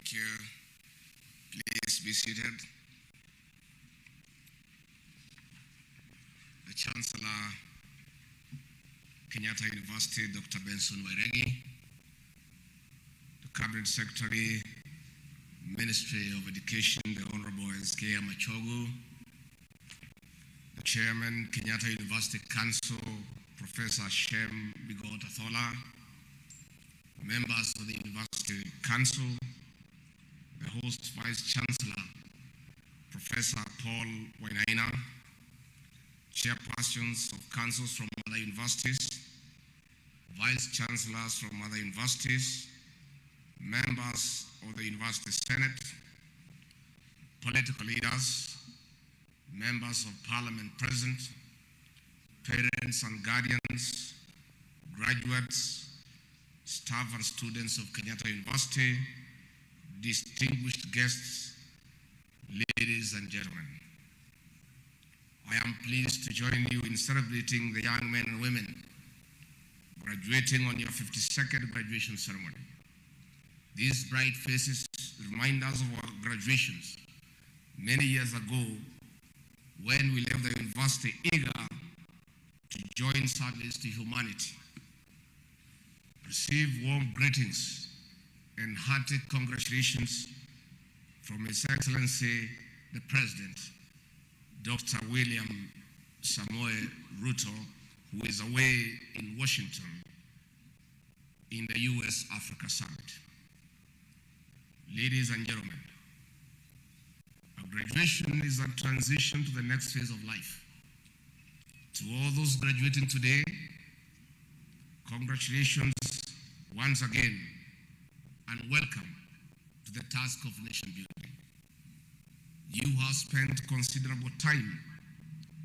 Thank you. Please be seated. The Chancellor, Kenyatta University, Dr. Benson Wairegi, the Cabinet Secretary, Ministry of Education, the Honorable S.K. Machogu, the Chairman, Kenyatta University Council, Professor Shem Bigot Athola, members of the University Council, the host Vice Chancellor, Professor Paul Wainaina, chairpersons of councils from other universities, vice chancellors from other universities, members of the University Senate, political leaders, members of Parliament present, parents and guardians, graduates, staff and students of Kenyatta University, distinguished guests, ladies and gentlemen. I am pleased to join you in celebrating the young men and women graduating on your 52nd graduation ceremony. These bright faces remind us of our graduations many years ago when we left the university eager to join service to humanity. Receive warm greetings and hearty congratulations from His Excellency the President, Dr. William Samoei Ruto, who is away in Washington in the US-Africa Summit. Ladies and gentlemen, our graduation is a transition to the next phase of life. To all those graduating today, congratulations once again and welcome to the task of nation building. You have spent considerable time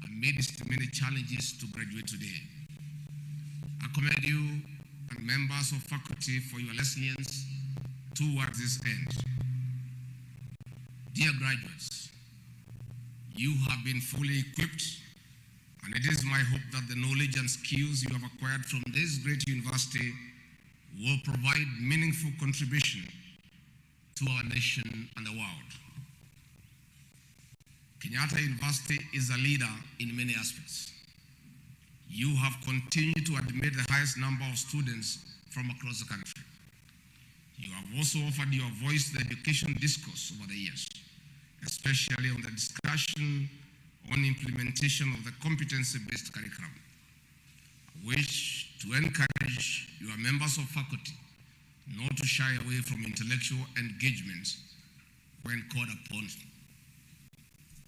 amidst many challenges to graduate today. I commend you and members of faculty for your lessons towards this end. Dear graduates, you have been fully equipped, and it is my hope that the knowledge and skills you have acquired from this great university will provide meaningful contribution to our nation and the world. Kenyatta University is a leader in many aspects. You have continued to admit the highest number of students from across the country. You have also offered your voice to the education discourse over the years, especially on the discussion on implementation of the competency-based curriculum. I wish to encourage your members of faculty not to shy away from intellectual engagement when called upon.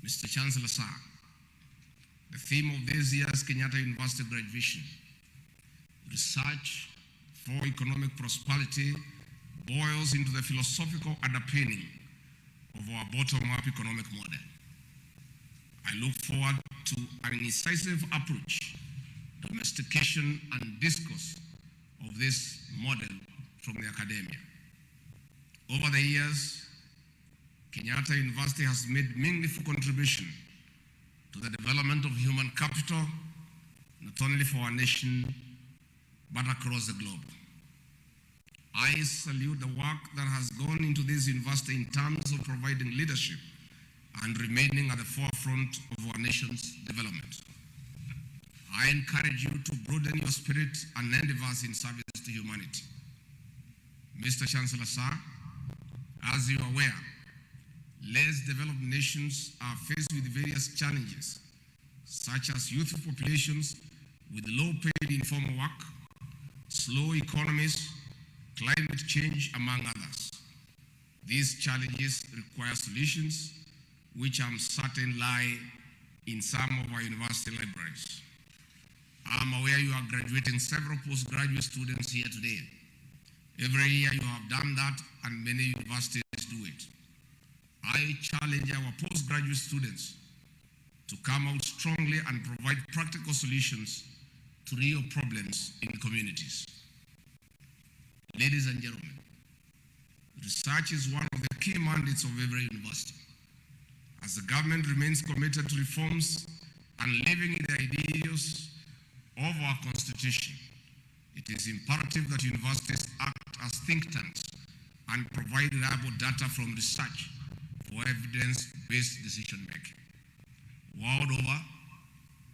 Mr. Chancellor, sir, the theme of this year's Kenyatta University graduation, research for economic prosperity, boils into the philosophical underpinning of our bottom-up economic model. I look forward to an incisive approach, domestication and discourse of this model from the academia. Over the years, Kenyatta University has made meaningful contribution to the development of human capital, not only for our nation, but across the globe. I salute the work that has gone into this university in terms of providing leadership and remaining at the forefront of our nation's development. I encourage you to broaden your spirit and endeavors in service to humanity. Mr. Chancellor, sir, as you are aware, less developed nations are faced with various challenges, such as youthful populations with low-paid informal work, slow economies, climate change, among others. These challenges require solutions, which I'm certain lie in some of our university libraries. I'm aware you are graduating several postgraduate students here today. Every year you have done that, and many universities do it. I challenge our postgraduate students to come out strongly and provide practical solutions to real problems in communities. Ladies and gentlemen, research is one of the key mandates of every university. As the government remains committed to reforms and living in the ideals of our Constitution, it is imperative that universities act as think tanks and provide reliable data from research for evidence-based decision-making. World over,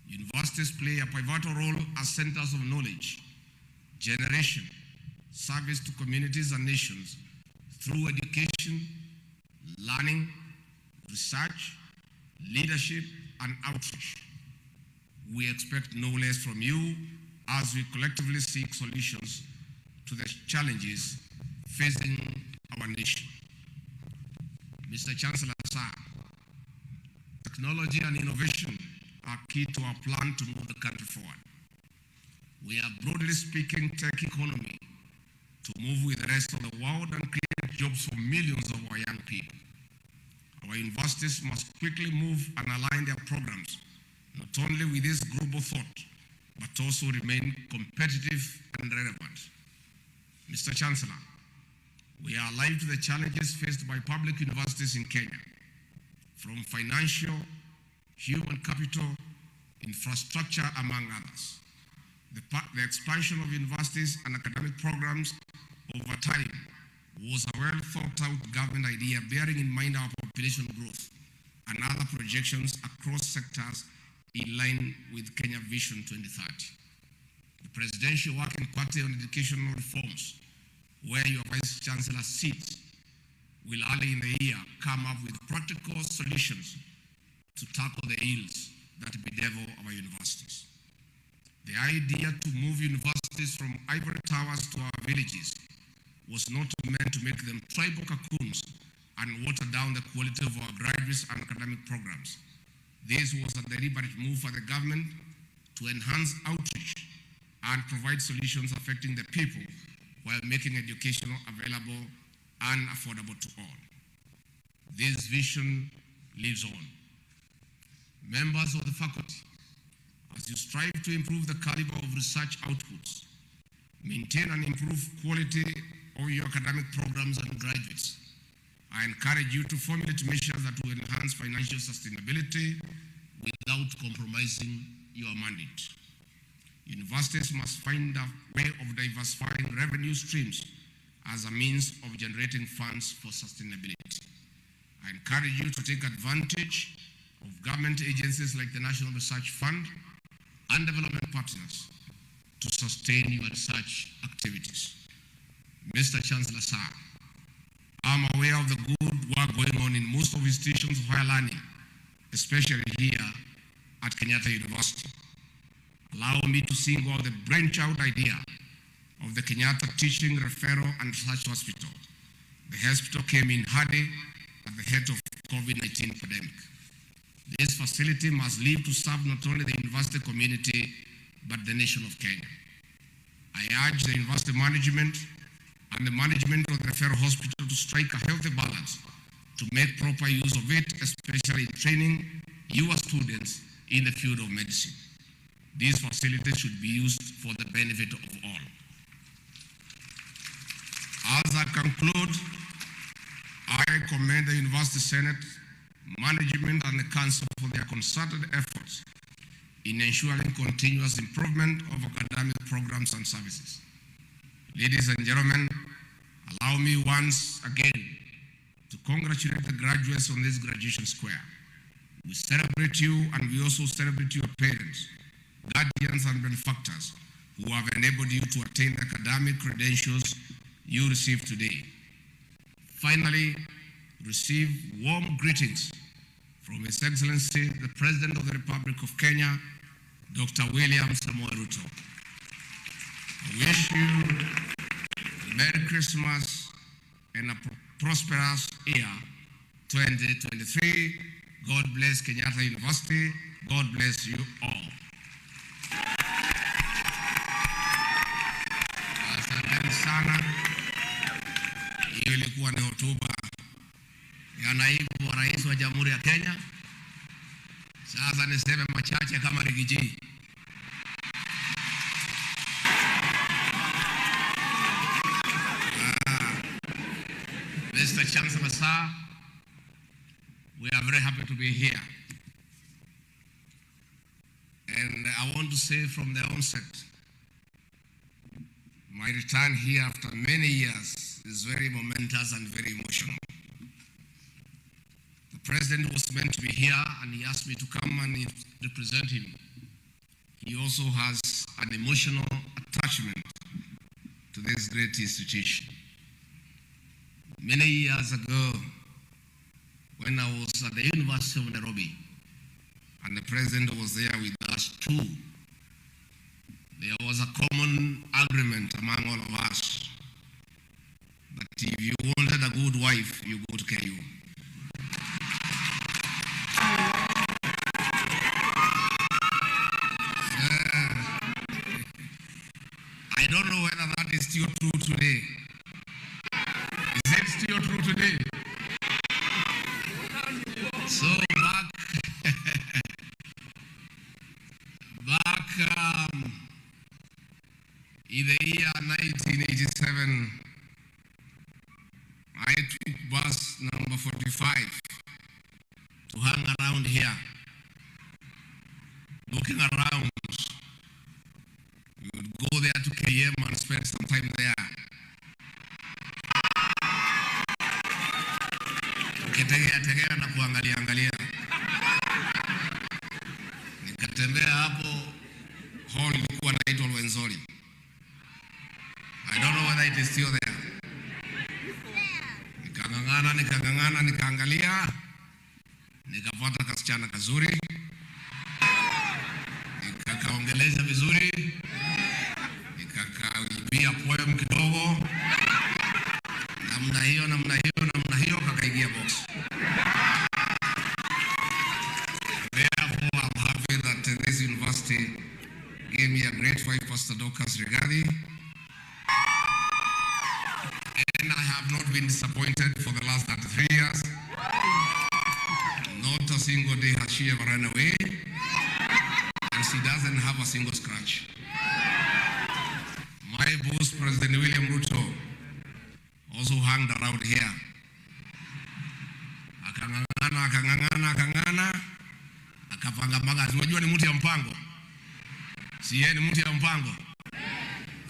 universities play a pivotal role as centers of knowledge, generation, service to communities and nations through education, learning, research, leadership, and outreach. We expect no less from you as we collectively seek solutions to the challenges facing our nation. Mr. Chancellor, sir, technology and innovation are key to our plan to move the country forward. We are, broadly speaking, tech economy to move with the rest of the world and create jobs for millions of our young people. Our universities must quickly move and align their programs, not only with this global thought, but also remain competitive and relevant. Mr. Chancellor, we are alive to the challenges faced by public universities in Kenya, from financial, human capital, infrastructure, among others. The expansion of universities and academic programs over time was a well thought out government idea bearing in mind our population growth and other projections across sectors in line with Kenya Vision 2030. The Presidential Working Party on Educational Reforms, where your Vice Chancellor sits, will early in the year come up with practical solutions to tackle the ills that bedevil our universities. The idea to move universities from ivory towers to our villages was not meant to make them tribal cocoons and water down the quality of our graduates and academic programs. This was a deliberate move for the government to enhance outreach and provide solutions affecting the people while making education available and affordable to all. This vision lives on. Members of the faculty, as you strive to improve the caliber of research outputs, maintain and improve quality of your academic programs and graduates, I encourage you to formulate measures that will enhance financial sustainability without compromising your mandate. Universities must find a way of diversifying revenue streams as a means of generating funds for sustainability. I encourage you to take advantage of government agencies like the National Research Fund and development partners to sustain your research activities. Mr. Chancellor, sir, I'm aware of the good work going on in most of institutions of higher learning, especially here at Kenyatta University. Allow me to single out the brainchild idea of the Kenyatta Teaching, Referral and Research Hospital. The hospital came in handy at the head of COVID-19 pandemic. This facility must live to serve not only the university community, but the nation of Kenya. I urge the university management and the management of the referral hospital to strike a healthy balance to make proper use of it, especially in training your students in the field of medicine. These facilities should be used for the benefit of all. As I conclude, I commend the University Senate, management and the Council for their concerted efforts in ensuring continuous improvement of academic programs and services. Ladies and gentlemen, allow me once again to congratulate the graduates on this graduation square. We celebrate you, and we also celebrate your parents, guardians and benefactors who have enabled you to attain the academic credentials you receive today. Finally, receive warm greetings from His Excellency, the President of the Republic of Kenya, Dr. William Samoei Ruto. I wish you a Merry Christmas and a prosperous year 2023. God bless Kenyatta University. God bless you all. Asanteni sana. Hiyo ilikuwa ni hotuba ya naibu wa rais wa Jamhuri ya Kenya. Sasa niseme machache kama Rigathi. Mr. Chancellor, sir, we are very happy to be here. And I want to say from the onset, my return here after many years is very momentous and very emotional. The president was meant to be here and he asked me to come and represent him. He also has an emotional attachment to this great institution. Many years ago, when I was at the University of Nairobi, and the president was there with us too, there was a common agreement among all of us that if you wanted a good wife, you go to KU. I don't know whether that is still true today. Is it still true today? So back in the year 1987, I took bus number 45 to hang around here, looking around. We would go there to KM and spend some time there. Tegea na kuangalia. Nikatembea hapo hall ilikuwa inaitwa Wenzori. I don't know whether it is still there. Nikangangana, nikaangalia, nikapata kasichana kazuri, nikakaongeleza vizuri, nikakaibia poem kidogo, namna hiyo kakaingia box. Therefore, I'm happy that this university gave me a great wife, Pastor Dorcas Rigathi. And I have not been disappointed for the last 33 years. Not a single day has she ever run away. And she doesn't have a single scratch. My boss, President William Ruto, also hung around here. Akangangana, akapanga. Unajua ni mtu ya mpango. Si yeye ni mtu ya mpango.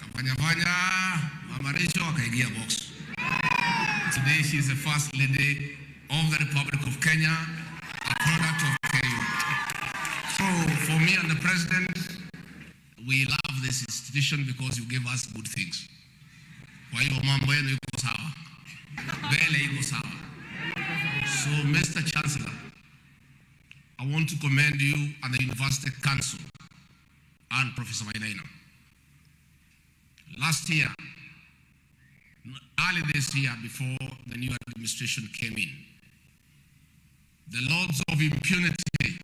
Akafanya Mama Rachel akaingia box. Today she is the first lady of the Republic of Kenya, a product of KU. So for me and the president, we love this institution because you give us good things. Kwa hiyo mambo yenu iko sawa. Mbele iko sawa. So Mr. Chancellor, I want to commend you and the University Council and Professor Wainaina. Last year, early this year before the new administration came in, the laws of impunity,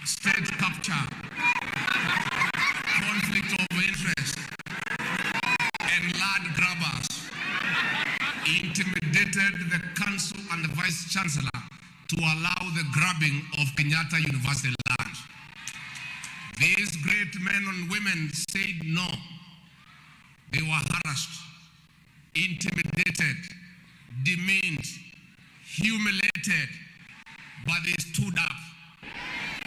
state capture, conflict of interest, and land grabbers intimidated the council and the vice chancellor to allow the grabbing of Kenyatta University land. These great men and women said no. They were harassed, intimidated, demeaned, humiliated, but they stood up.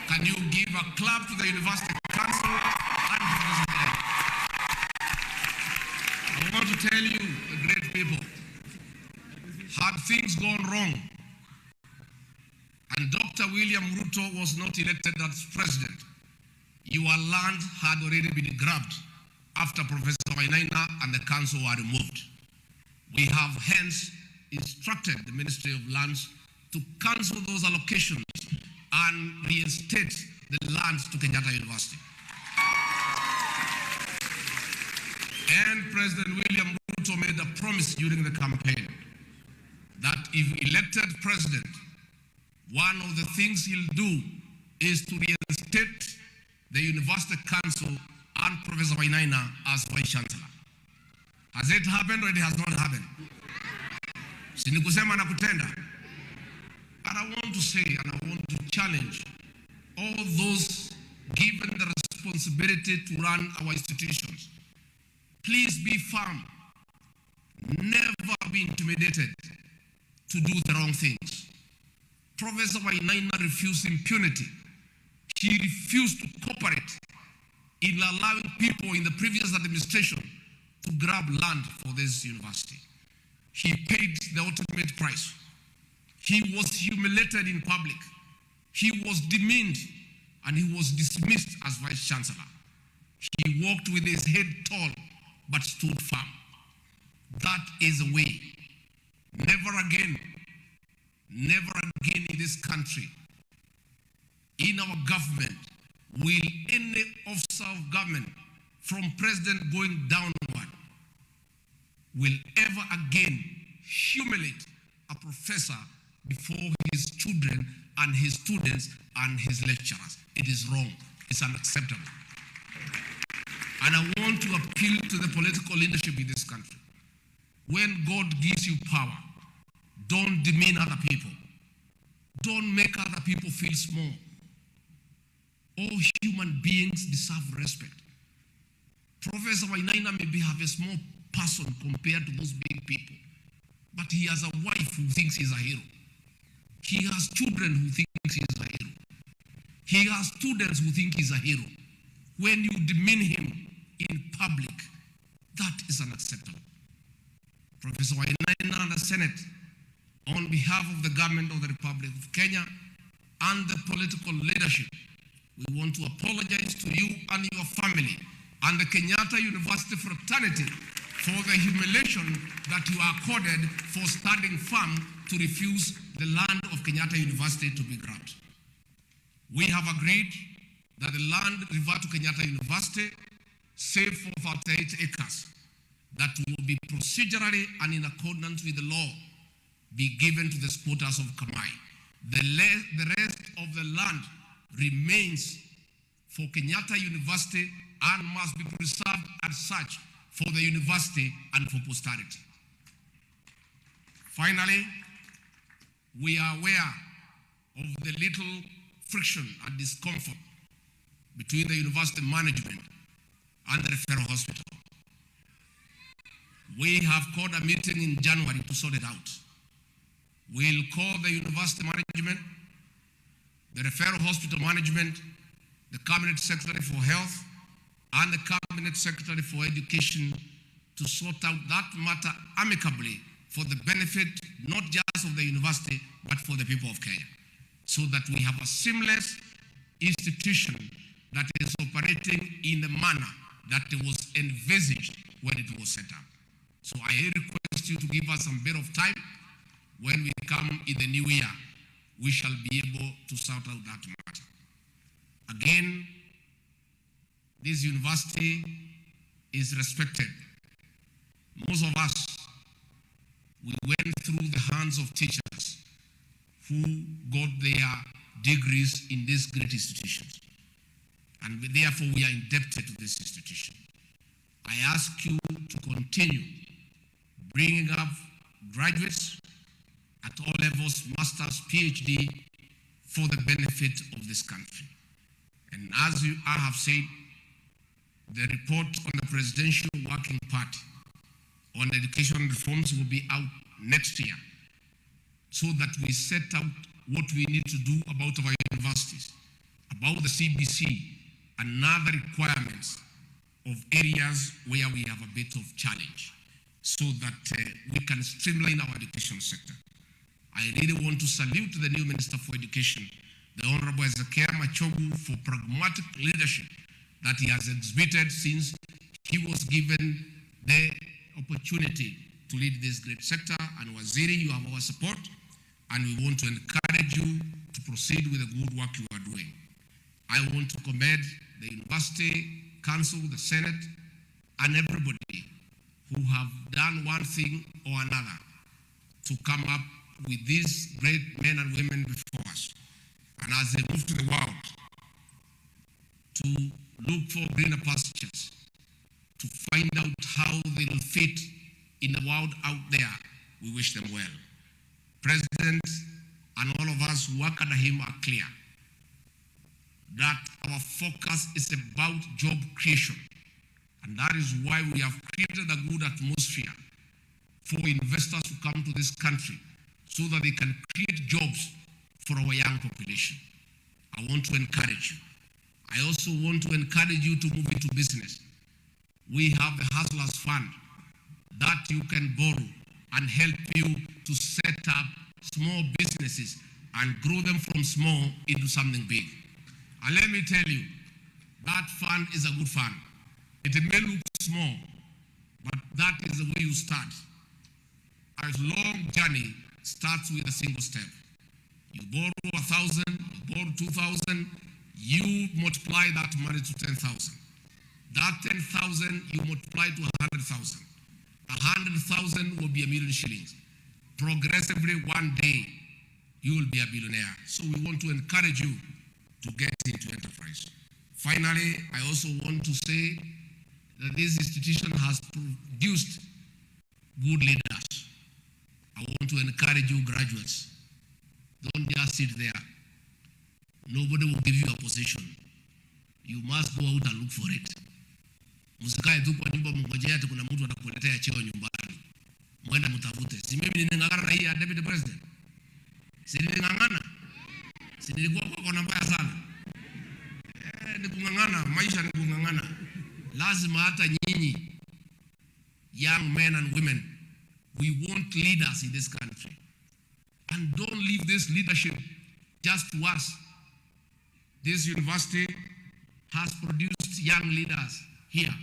Can you give a clap to the University Council and Professor Wainaina? I want to tell you, the great people, had things gone wrong and Dr. William Ruto was not elected as president, your land had already been grabbed after Professor Wainaina and the council were removed. We have hence instructed the Ministry of Lands to cancel those allocations and reinstate the lands to Kenyatta University. And President William Ruto made a promise during the campaign that if elected president, one of the things he'll do is to reinstate the University Council and Professor Wainaina as Vice Chancellor. Has it happened or it has not happened? Sinikusema na kutenda. And I want to say and I want to challenge all those given the responsibility to run our institutions. Please be firm. Never be intimidated to do the wrong things. Professor Wainaina refused impunity. He refused to cooperate in allowing people in the previous administration to grab land for this university. He paid the ultimate price. He was humiliated in public. He was demeaned and he was dismissed as vice chancellor. He walked with his head tall but stood firm. That is a way. Never again in this country, in our government, will any officer of government, from president going downward, will ever again humiliate a professor before his children and his students and his lecturers. It is wrong. It's unacceptable. And I want to appeal to the political leadership in this country. When God gives you power, don't demean other people. Don't make other people feel small. All human beings deserve respect. Professor Wainaina maybe have a small person compared to those big people, but he has a wife who thinks he's a hero. He has children who think he's a hero. He has students who think he's a hero. When you demean him in public, that is unacceptable. Professor Wainaina and the Senate, on behalf of the government of the Republic of Kenya and the political leadership, we want to apologize to you and your family and the Kenyatta University fraternity for the humiliation that you are accorded for standing firm to refuse the land of Kenyatta University to be grabbed. We have agreed that the land revert to Kenyatta University, save for 48 acres, that will be procedurally and in accordance with the law, be given to the squatters of Kamai. The rest of the land remains for Kenyatta University and must be preserved as such for the university and for posterity. Finally, we are aware of the little friction and discomfort between the university management and the referral hospital. We have called a meeting in January to sort it out. We'll call the university management, the referral hospital management, the cabinet secretary for health, and the cabinet secretary for education to sort out that matter amicably for the benefit not just of the university, but for the people of Kenya, so that we have a seamless institution that is operating in the manner that it was envisaged when it was set up. So I request you to give us some bit of time. When we come in the new year, we shall be able to sort out that matter. Again, this university is respected. Most of us, we went through the hands of teachers who got their degrees in these great institutions. And therefore, we are indebted to this institution. I ask you to continue bringing up graduates at all levels, masters, PhD, for the benefit of this country. And as I have said, the report on the Presidential Working Party on education reforms will be out next year, so that we set out what we need to do about our universities, about the CBC, and other requirements of areas where we have a bit of challenge, so that we can streamline our education sector. I really want to salute the new Minister for Education, the Honorable Ezekiel Machogu, for pragmatic leadership that he has exhibited since he was given the opportunity to lead this great sector. And Waziri, you have our support, and we want to encourage you to proceed with the good work you are doing. I want to commend the University Council, the Senate, and everybody who have done one thing or another to come up with these great men and women before us. And as they move to the world, to look for greener pastures, to find out how they will fit in the world out there, we wish them well. President and all of us who work under him are clear that our focus is about job creation. And that is why we have created a good atmosphere for investors to come to this country, so that they can create jobs for our young population. I want to encourage you. I also want to encourage you to move into business. we have the Hustlers Fund that you can borrow and help you to set up small businesses and grow them from small into something big. And let me tell you, that fund is a good fund. It may look small, but that is the way you start. A long journey starts with a single step. You borrow 1,000, you borrow 2,000, you multiply that money to 10,000. That 10,000 you multiply to 100,000. 100,000 will be 1,000,000 shillings. Progressively, one day, you will be a billionaire. So we want to encourage you to get into enterprise. Finally, I also want to say that this institution has produced good leaders. I want to encourage you graduates. Don't just sit there. Nobody will give you a position. You must go out and look for it. Msikae tu kwa nyumba mngojea ati kuna mtu atakuletea cheo nyumbani. Mwenda mtafute. Si mimi ninang'ang'ana na hii ya Deputy President. Si niling'ang'ana. Si nilikuwa kwa kona mbaya sana. Ni kung'ang'ana, maisha ni kung'ang'ana. Lazima hata nyinyi, young men and women, we want leaders in this country. And don't leave this leadership just to us. This university has produced young leaders here.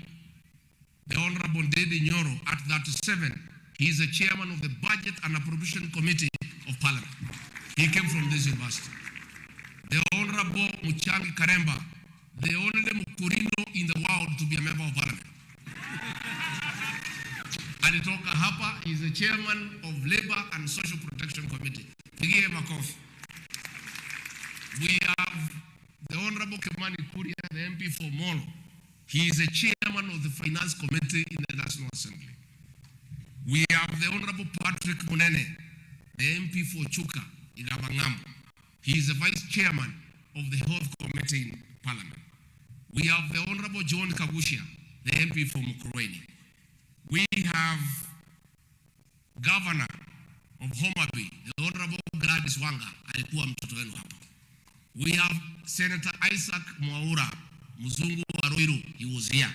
The Honorable Dedi Nyoro, at 37, he is the chairman of the Budget and Appropriation Committee of Parliament. He came from this university. The Honorable Muchangi Karemba, the only Mukurino in the world to be a member of Parliament. Alitoka hapa, he is the chairman of Labor and Social Protection Committee. Pigie makofi. We have the Honorable Kimani Kuria, the MP for Molo. He is the chairman of the Finance Committee in the National Assembly. We have the Honorable Patrick Munene, the MP for Chuka, Igabangambo. He is the vice chairman of the Health Committee in Parliament. We have the Honorable John Kagushia, the MP for Mukurweini. We have Governor of Homa Bay, the Honorable Gladys Wanga, alikuwa mtoto wenu hapa. We have Senator Isaac Mwaura, Mzungu Waruiru, he was here.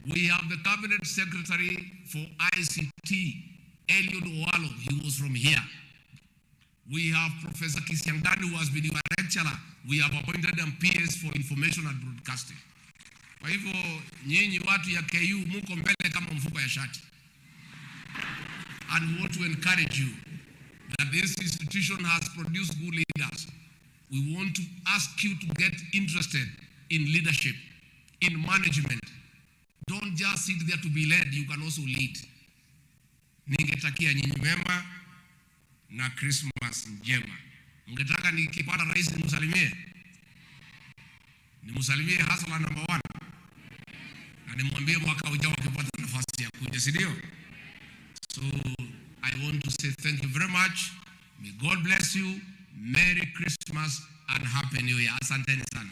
We have the Cabinet Secretary for ICT, Eliud Owalo, he was from here. We have Professor Kisiangani, who has been your lecturer. We have appointed them PS for Information and Broadcasting. Kwa hivyo, nyinyi watu ya KU muko mbele kama mfuko ya shati. And we want to encourage you that this institution has produced good leaders. We want to ask you to get interested in leadership, in management. Don't just sit there to be led, you can also lead. Ningetakia nyinyi mema na Christmas njema. Mngetaka nikipata rais nimsalimie? Nimsalimie hasla number 1. Na nimwambie mwaka ujao akipata nafasi ya kuja, si ndio? So I want to say thank you very much. May God bless you. Merry Christmas and Happy New Year. Asanteni sana.